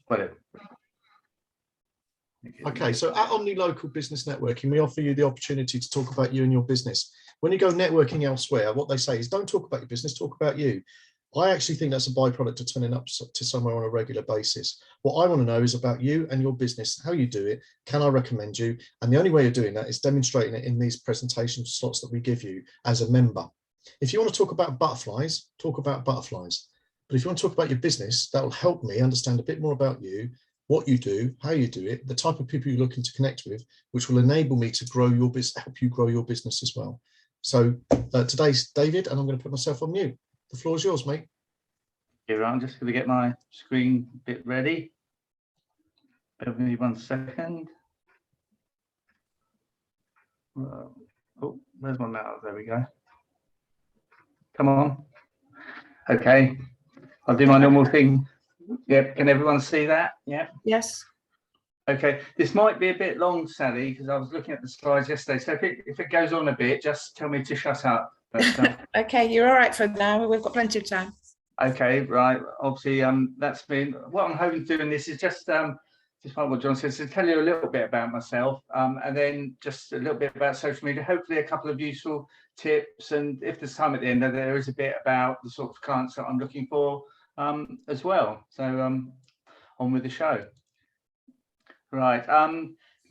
Whatever. Okay, so at Omni Local Business Networking, we offer you the opportunity to talk about you and your business. When you go networking elsewhere, what they say is don't talk about your business, talk about you. I actually think that's a byproduct of turning up to somewhere on a regular basis. What I want to know is about you and your business, how you do it, can I recommend you? And the only way of doing that is demonstrating it in these presentation slots that we give you as a member. If you want to talk about butterflies, talk about butterflies. But if you want to talk about your business, that will help me understand a bit more about you, what you do, how you do it, the type of people you're looking to connect with, which will enable me to grow your business, help you grow your business as well. So today's David, and I'm going to put myself on mute. The floor is yours, mate. Here, I'm just going to get my screen bit ready. Give me 1 second. Oh, where's my mouse? There we go. Come on. Okay, I'll do my normal thing. Yep, can everyone see that? Yeah. Yes. Okay, this might be a bit long, Sally, because I was looking at the slides yesterday. So if it goes on a bit, just tell me to shut up. But, Okay, you're all right for now. We've got plenty of time. okay, right. Obviously, that's been what I'm hoping to do in this is just like what John says, to tell you a little bit about myself, and then just a little bit about social media. Hopefully, a couple of useful tips, and if there's time at the end, there is a bit about the sort of clients that I'm looking for as well. So on with the show. Right.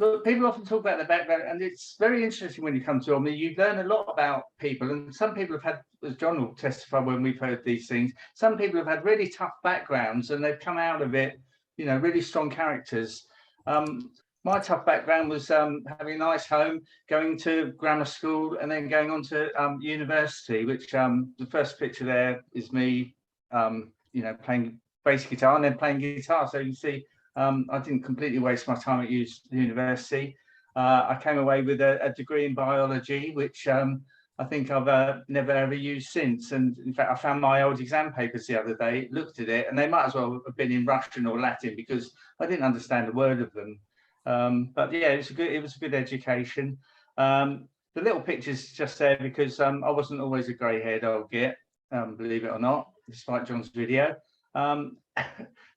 Look, people often talk about their background, and it's very interesting when you come to Omni. You learn a lot about people, and some people have had, as John will testify when we've heard these things, some people have had really tough backgrounds, and they've come out of it, you know, really strong characters. My tough background was having a nice home, going to grammar school, and then going on to university, which the first picture there is me, you know, playing bass guitar and then playing guitar. So you can see I didn't completely waste my time at university. I came away with a degree in biology, which I think I've never ever used since. And in fact, I found my old exam papers the other day, looked at it, and they might as well have been in Russian or Latin because I didn't understand a word of them. But yeah, it was a good education. The little picture's just there because I wasn't always a grey haired old git, believe it or not, despite John's video.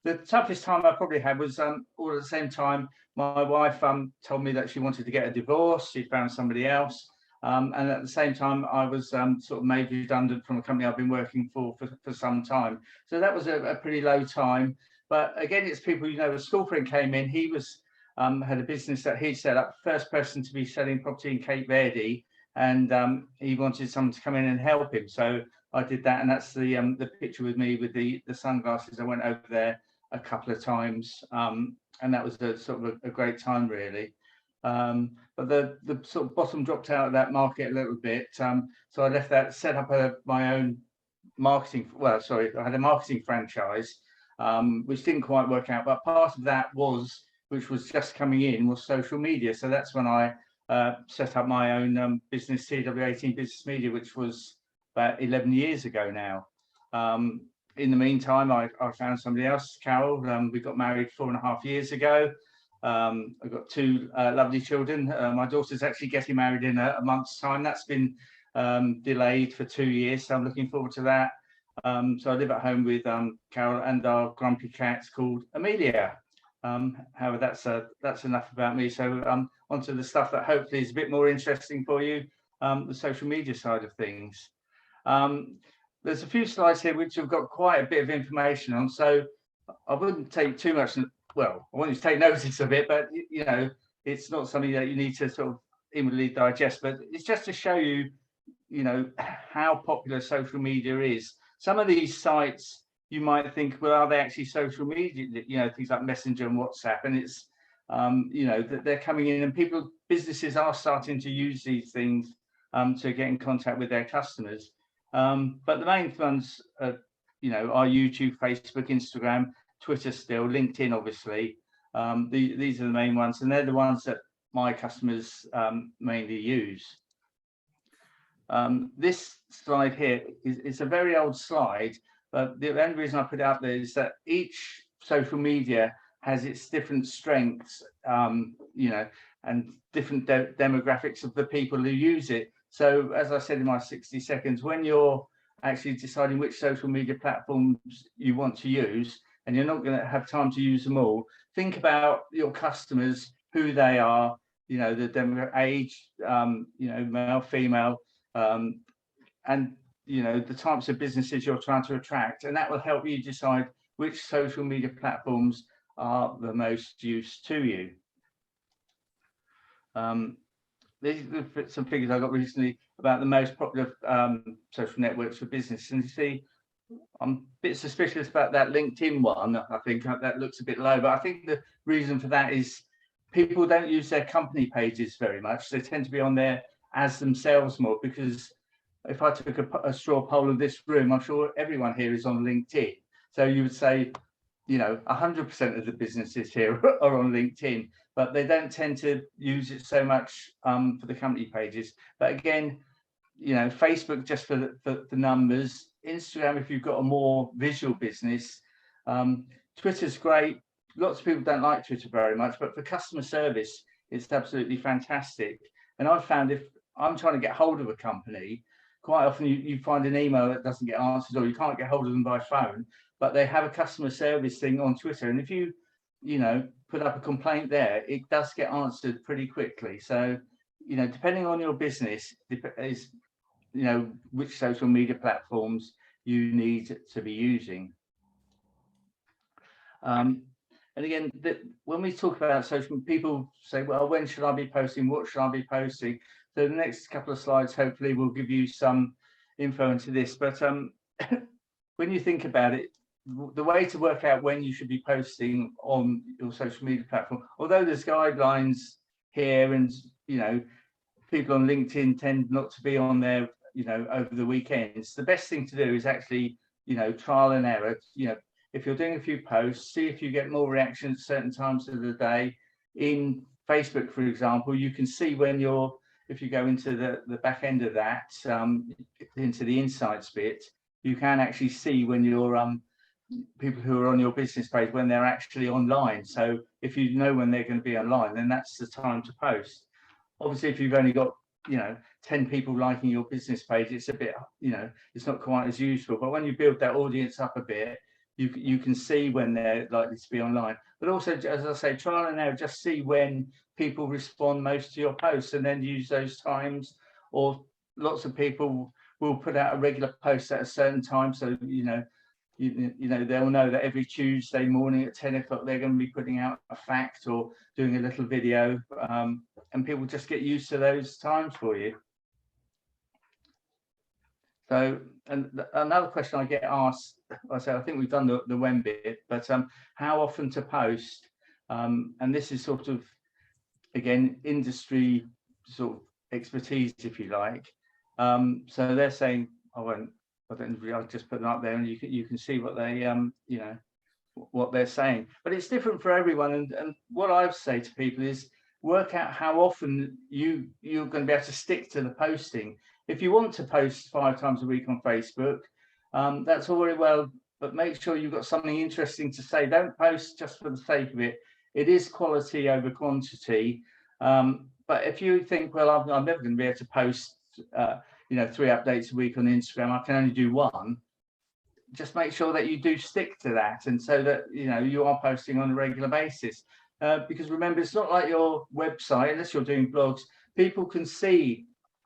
The toughest time I probably had was all at the same time. My wife told me that she wanted to get a divorce. She'd found somebody else. And at the same time, I was sort of made redundant from a company I've been working for some time. So that was a pretty low time. But again, it's people, you know, a school friend came in. He was had a business that he'd set up, first person to be selling property in Cape Verde. And he wanted someone to come in and help him. So I did that. And that's the picture with me with the sunglasses. I went over there a couple of times. And that was sort of a great time, really. But the sort of bottom dropped out of that market a little bit. So I left that, set up my own marketing. Well, sorry, I had a marketing franchise, which didn't quite work out. But part of that was, which was just coming in, was social media. So that's when I set up my own business, TW18 Business Media, which was about 11 years ago now. In the meantime, I found somebody else, Carol. We got married 4.5 years ago. I've got 2 lovely children. My daughter's actually getting married in a month's time. That's been delayed for 2 years, so I'm looking forward to that. So I live at home with Carol and our grumpy cat called Amelia. However, that's enough about me. So onto the stuff that hopefully is a bit more interesting for you, the social media side of things. There's a few slides here which have got quite a bit of information on, so I wouldn't take too much. Well, I want you to take notice of it, but you know, it's not something that you need to sort of inwardly digest. But it's just to show you, you know, how popular social media is. Some of these sites you might think, well, are they actually social media? You know, things like Messenger and WhatsApp, and it's, you know, that they're coming in, and businesses are starting to use these things to get in contact with their customers. But the main ones, you know, are YouTube, Facebook, Instagram, Twitter still, LinkedIn, obviously. These are the main ones, and they're the ones that my customers mainly use. This slide here is a very old slide, but the only reason I put it up there is that each social media has its different strengths, you know, and different demographics of the people who use it. So as I said in my 60 seconds, when you're actually deciding which social media platforms you want to use, and you're not going to have time to use them all, think about your customers, who they are, you know, the demo age, you know, male, female, and you know, the types of businesses you're trying to attract, and that will help you decide which social media platforms are the most use to you. These are some figures I got recently about the most popular social networks for business, and you see, I'm a bit suspicious about that LinkedIn one. I think that looks a bit low, but I think the reason for that is people don't use their company pages very much. They tend to be on there as themselves more, because if I took a straw poll of this room, I'm sure everyone here is on LinkedIn. So you would say, you know, 100% of the businesses here are on LinkedIn, but they don't tend to use it so much for the company pages. But again, you know, Facebook just for the numbers, Instagram if you've got a more visual business, Twitter's great. Lots of people don't like Twitter very much, but for customer service, it's absolutely fantastic. And I've found if I'm trying to get hold of a company, quite often you find an email that doesn't get answered, or you can't get hold of them by phone, but they have a customer service thing on Twitter. And if you know, put up a complaint there, it does get answered pretty quickly. So, you know, depending on your business, is, you know, which social media platforms you need to be using. And again, when we talk about social, people say, well, when should I be posting? What should I be posting? So the next couple of slides hopefully will give you some info into this. But when you think about it, the way to work out when you should be posting on your social media platform, although there's guidelines here, and you know, people on LinkedIn tend not to be on there, you know, over the weekends, the best thing to do is actually, you know, trial and error. You know, if you're doing a few posts, see if you get more reactions at certain times of the day. In Facebook, for example, you can see when you're, if you go into the back end of that, into the insights bit, you can actually see when you're people who are on your business page, when they're actually online. So if you know when they're going to be online, then that's the time to post. Obviously, if you've only got, you know, 10 people liking your business page, it's a bit, you know, it's not quite as useful. But when you build that audience up a bit, you can see when they're likely to be online. But also, as I say, trial and error, just see when people respond most to your posts, and then use those times. Or lots of people will put out a regular post at a certain time, so you know, they'll know that every Tuesday morning at 10 o'clock they're going to be putting out a fact or doing a little video, and people just get used to those times for you. So, and another question I get asked, I think we've done the when bit, but how often to post, and this is sort of, again, industry sort of expertise, if you like. So they're saying, I'll just put them up there, and you can see what they you know, what they're saying. But it's different for everyone, and what I say to people is work out how often you're going to be able to stick to the posting. If you want to post 5 times a week on Facebook, that's all very well, but make sure you've got something interesting to say. Don't post just for the sake of it. It is quality over quantity. But if you think, well, I'm never going to be able to post you know, 3 updates a week on Instagram, I can only do 1, just make sure that you do stick to that, and so that, you know, you are posting on a regular basis. Because remember, it's not like your website, unless you're doing blogs, people can see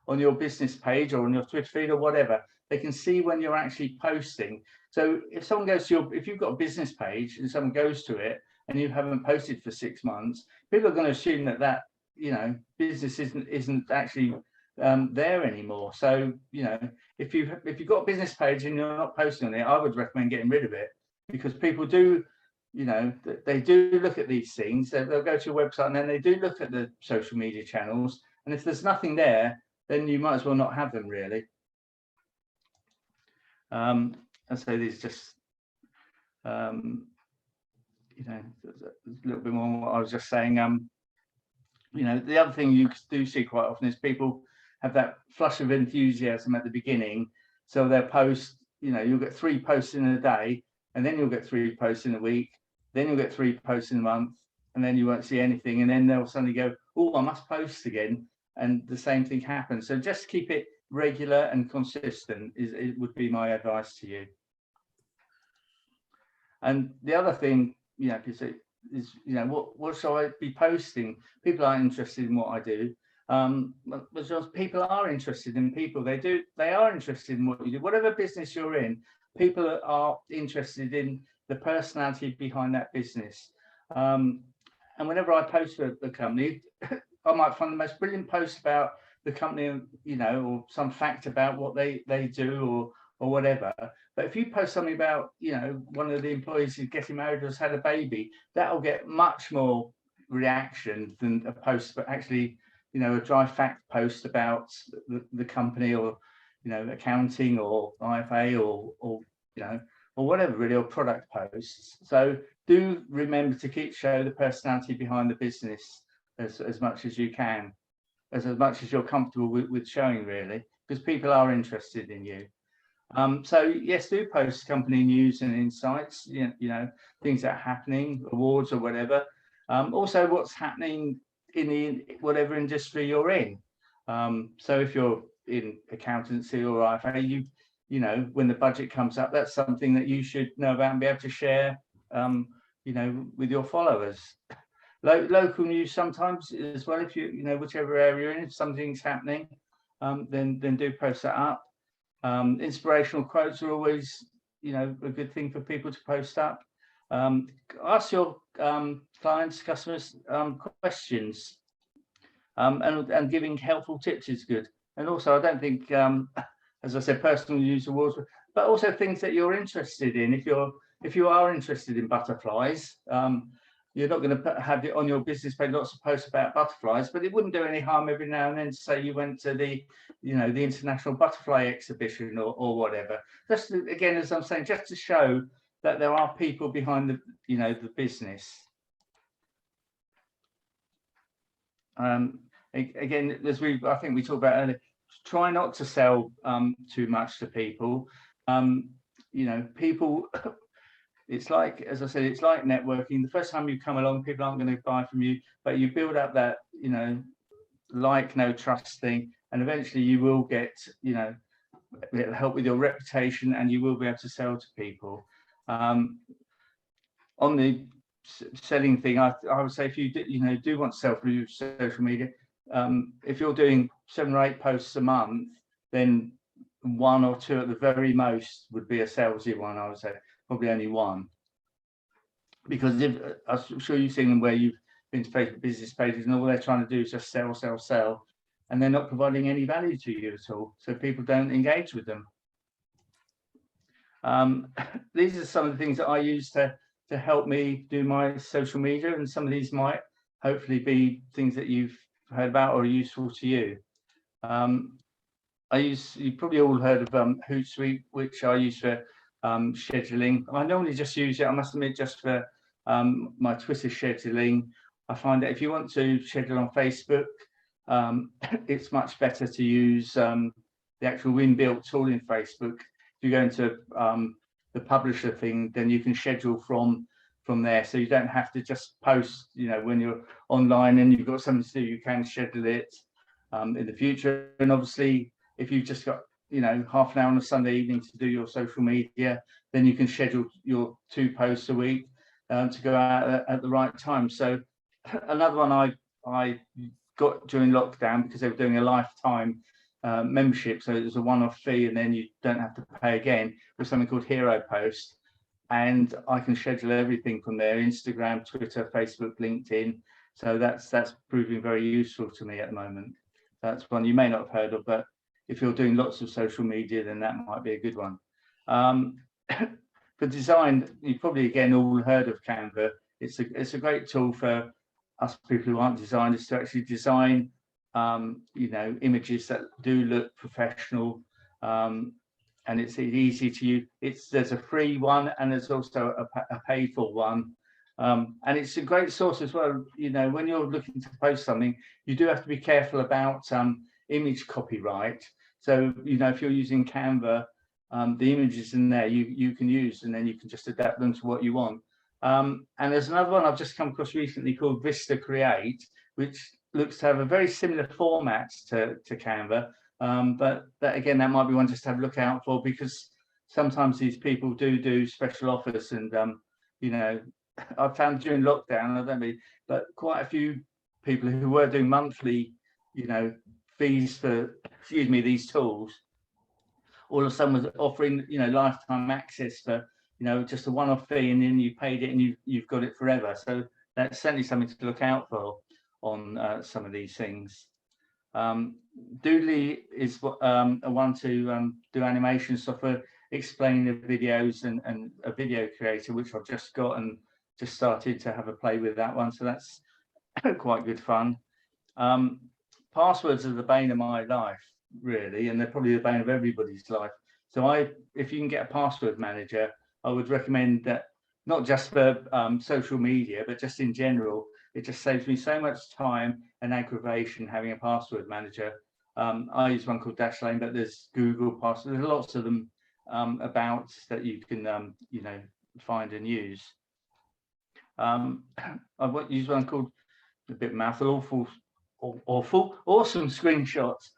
on your business page or on your Twitter feed or whatever, they can see when you're actually posting. So if someone goes to if you've got a business page and someone goes to it and you haven't posted for 6 months, people are going to assume that you know, business isn't actually there anymore. So, you know, if you've got a business page and you're not posting on it, I would recommend getting rid of it, because people do, you know, they do look at these things. They'll go to your website and then they do look at the social media channels, and if there's nothing there, then you might as well not have them, really. And so these just you know, a little bit more on what I was just saying. You know, the other thing you do see quite often is people have that flush of enthusiasm at the beginning. So they'll post, you know, you'll get 3 posts in a day, and then you'll get 3 posts in a week, then you'll get 3 posts in a month, and then you won't see anything. And then they'll suddenly go, oh, I must post again. And the same thing happens. So just keep it regular and consistent it would be my advice to you. And the other thing, you know, is, you know, what shall I be posting? People aren't interested in what I do. But just people are interested in people. They are interested in what you do. Whatever business you're in, people are interested in the personality behind that business. And whenever I post for the company, I might find the most brilliant post about the company, you know, or some fact about what they do or whatever. But if you post something about, you know, one of the employees who's getting married or has had a baby, that'll get much more reaction than a post, but actually, you know, a dry fact post about the company, or, you know, accounting or IFA or you know, or whatever, really, or product posts. So do remember to show the personality behind the business as much as you can, as much as you're comfortable with showing, really, because people are interested in you. So yes, do post company news and insights, you know, things that are happening, awards or whatever. Also what's happening in whatever industry you're in. So if you're in accountancy or IFA, you know, when the budget comes up, that's something that you should know about and be able to share, you know, with your followers. Local news sometimes as well, if you know, whichever area you're in, if something's happening, then do post that up. Inspirational quotes are always, you know, a good thing for people to post up. Ask your clients, customers questions, and giving helpful tips is good. And also, I don't think, as I said, personal use awards, but also things that you're interested in. If you are interested in butterflies, you're not going to have it on your business page, lots of posts about butterflies, but it wouldn't do any harm every now and then to say you went to the, you know, the International Butterfly Exhibition or whatever. Just to, again, as I'm saying, just to show that there are people behind the, you know, the business. Again, as I think we talked about earlier, try not to sell too much to people. You know, people. It's like, as I said, it's like networking. The first time you come along, people aren't going to buy from you, but you build up that, you know, like, no trust thing, and eventually you will get, you know, it'll help with your reputation, and you will be able to sell to people. On the selling thing, I would say, if you do, you know, do want to sell through social media, if you're doing 7 or 8 posts a month, then 1 or 2 at the very most would be a salesy one. I would say probably only 1, because if, I'm sure you've seen them where you've been to Facebook business pages and all they're trying to do is just sell, and they're not providing any value to you at all, so people don't engage with them. These are some of the things that I use to help me do my social media, and some of these might hopefully be things that you've heard about or are useful to you. You probably all heard of Hootsuite, which I use for scheduling. I normally just use it, I must admit, just for my Twitter scheduling. I find that if you want to schedule on Facebook, it's much better to use the actual inbuilt tool in Facebook. If you go into the publisher thing, then you can schedule from there, so you don't have to just post, you know, when you're online and you've got something to do. You can schedule it in the future. And obviously, if you've just got, you know, half an hour on a Sunday evening to do your social media, then you can schedule your 2 posts a week to go out at the right time. So another one I got during lockdown, because they were doing a lifetime membership, so it was a one-off fee and then you don't have to pay again, with something called Hero Post, and I can schedule everything from there: Instagram, Twitter, Facebook, LinkedIn. So that's proving very useful to me at the moment. That's one you may not have heard of, but if you're doing lots of social media, then that might be a good one. For design, you've probably again all heard of Canva. It's a great tool for us people who aren't designers to actually design, you know, images that do look professional, and it's easy to use. There's a free one and there's also a paid for one, and it's a great source as well. You know, when you're looking to post something, you do have to be careful about image copyright. So, you know, if you're using Canva, the images in there you can use, and then you can just adapt them to what you want. And there's another one I've just come across recently called Vista Create, which looks to have a very similar format to Canva, but that might be one just to have a look out for, because sometimes these people do special offers, and you know, I found during lockdown, I don't mean, but quite a few people who were doing monthly, you know, fees for, excuse me, these tools, all of a sudden was offering, you know, lifetime access for, you know, just a one-off fee, and then you paid it and you've got it forever. So that's certainly something to look out for on some of these things. Doodly is a one to do animation software, explain the videos, and a video creator, which I've just got and just started to have a play with that one. So that's quite good fun. Passwords are the bane of my life, really, and they're probably the bane of everybody's life. So if you can get a password manager, I would recommend that, not just for social media, but just in general. It just saves me so much time and aggravation having a password manager. I use one called Dashlane, but there's Google Password. There's lots of them about that you can you know, find and use. I use one called, a bit mouthful, awesome screenshots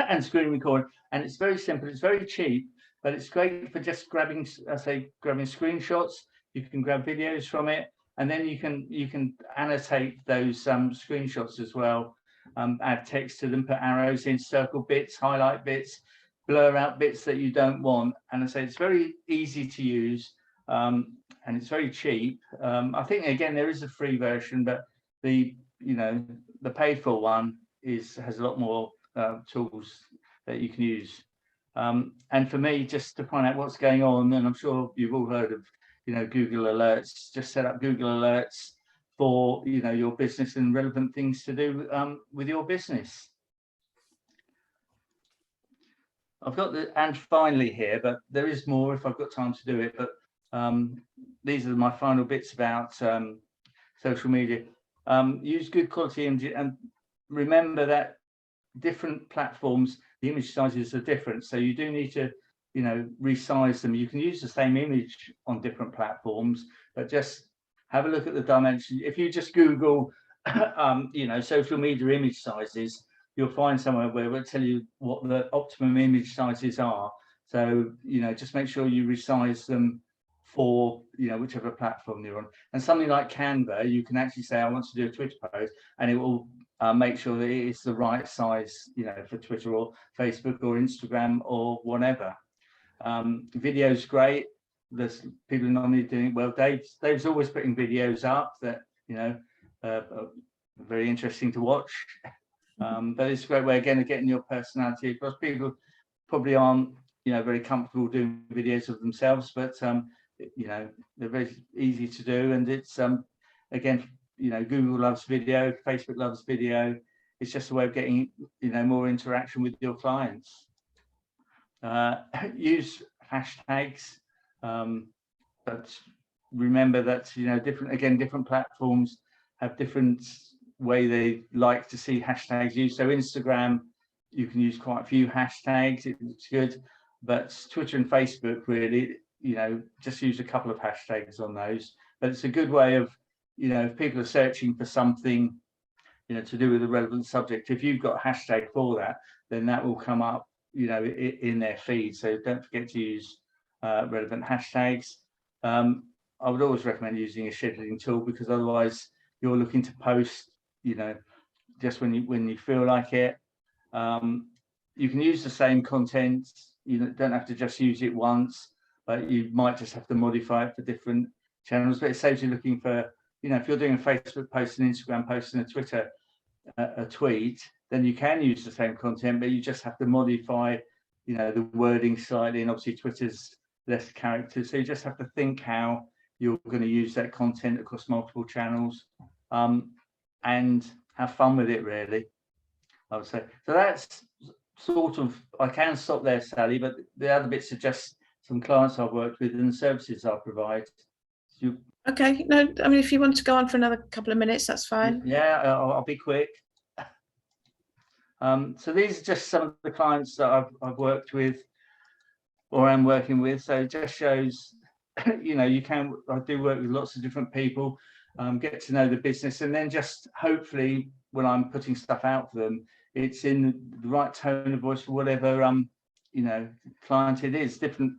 and screen recording, and it's very simple. It's very cheap, but it's great for just grabbing, grabbing screenshots. You can grab videos from it, and then you can annotate those screenshots as well. Add text to them, put arrows in, circle bits, highlight bits, blur out bits that you don't want. And I say it's very easy to use, and it's very cheap. I think again there is a free version, but the paid for one has a lot more tools that you can use. And for me, just to find out what's going on, and I'm sure you've all heard of, you know, Google Alerts. Just set up Google Alerts for, you know, your business and relevant things to do with your business. I've got the and finally here, but there is more if I've got time to do it. But these are my final bits about social media. Use good quality image, and remember that different platforms, the image sizes are different, so you do need to, you know, resize them. You can use the same image on different platforms, but just have a look at the dimension. If you just Google you know, social media image sizes, you'll find somewhere where it will tell you what the optimum image sizes are. So, you know, just make sure you resize them for, you know, whichever platform you're on. And something like Canva, you can actually say, I want to do a Twitter post, and it will make sure that it is the right size, you know, for Twitter or Facebook or Instagram or whatever. Video's great. There's people normally doing it well. Dave's always putting videos up that, you know, are very interesting to watch. But it's a great way again of getting your personality across. People probably aren't, you know, very comfortable doing videos of themselves, but you know, they're very easy to do. And it's again, you know, Google loves video, Facebook loves video. It's just a way of getting, you know, more interaction with your clients. Use hashtags, but remember that, you know, different platforms have different way they like to see hashtags used. So Instagram, you can use quite a few hashtags, it's good, but Twitter and Facebook, really, you know, just use a couple of hashtags on those. But it's a good way of, you know, if people are searching for something, you know, to do with a relevant subject, if you've got a hashtag for that, then that will come up, you know, in their feed. So don't forget to use relevant hashtags. I would always recommend using a scheduling tool, because otherwise you're looking to post, you know, just when you feel like it. You can use the same content. You don't have to just use it once, but you might just have to modify it for different channels. But it saves you looking for, you know, if you're doing a Facebook post, an Instagram post, and a Twitter a tweet, then you can use the same content, but you just have to modify, you know, the wording slightly. And obviously Twitter's less characters, so you just have to think how you're going to use that content across multiple channels, and have fun with it, really, I would say. So that's sort of, I can stop there, Sally, but the other bits are just some clients I've worked with and the services I provide. Okay, no, I mean, if you want to go on for another couple of minutes, that's fine. Yeah, I'll be quick. So these are just some of the clients that I've worked with or am working with. So it just shows, you know, I do work with lots of different people, get to know the business, and then just hopefully when I'm putting stuff out for them, it's in the right tone of voice for whatever, you know, client it is. Different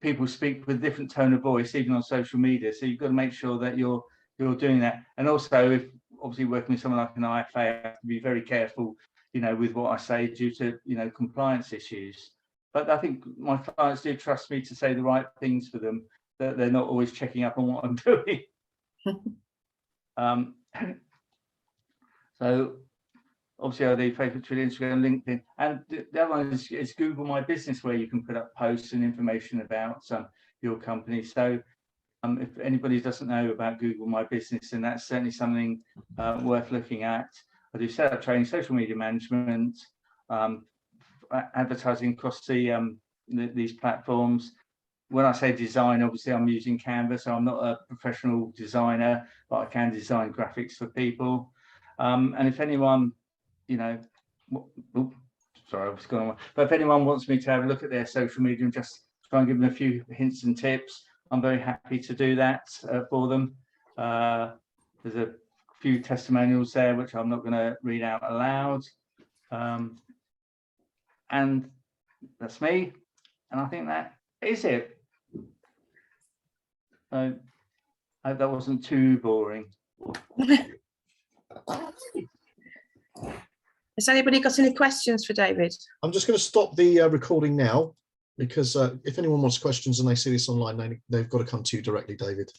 people speak with a different tone of voice, even on social media. So you've got to make sure that you're doing that. And also, if obviously working with someone like an IFA, I have to be very careful, you know, with what I say due to, you know, compliance issues. But I think my clients do trust me to say the right things for them, that they're not always checking up on what I'm doing. So obviously I do Facebook, Twitter, Instagram, LinkedIn, and the other one is Google My Business, where you can put up posts and information about your company. So if anybody doesn't know about Google My Business, then that's certainly something worth looking at. I do setup training, social media management, advertising across these platforms. When I say design, obviously I'm using Canva, so I'm not a professional designer, but I can design graphics for people. And if anyone, you know, sorry, I was going on. But if anyone wants me to have a look at their social media and just try and give them a few hints and tips, I'm very happy to do that for them. There's a few testimonials there, which I'm not going to read out aloud. And that's me. And I think that is it. So I hope that wasn't too boring. Has anybody got any questions for David? I'm just going to stop the recording now, because if anyone wants questions and they see this online, they've got to come to you directly, David.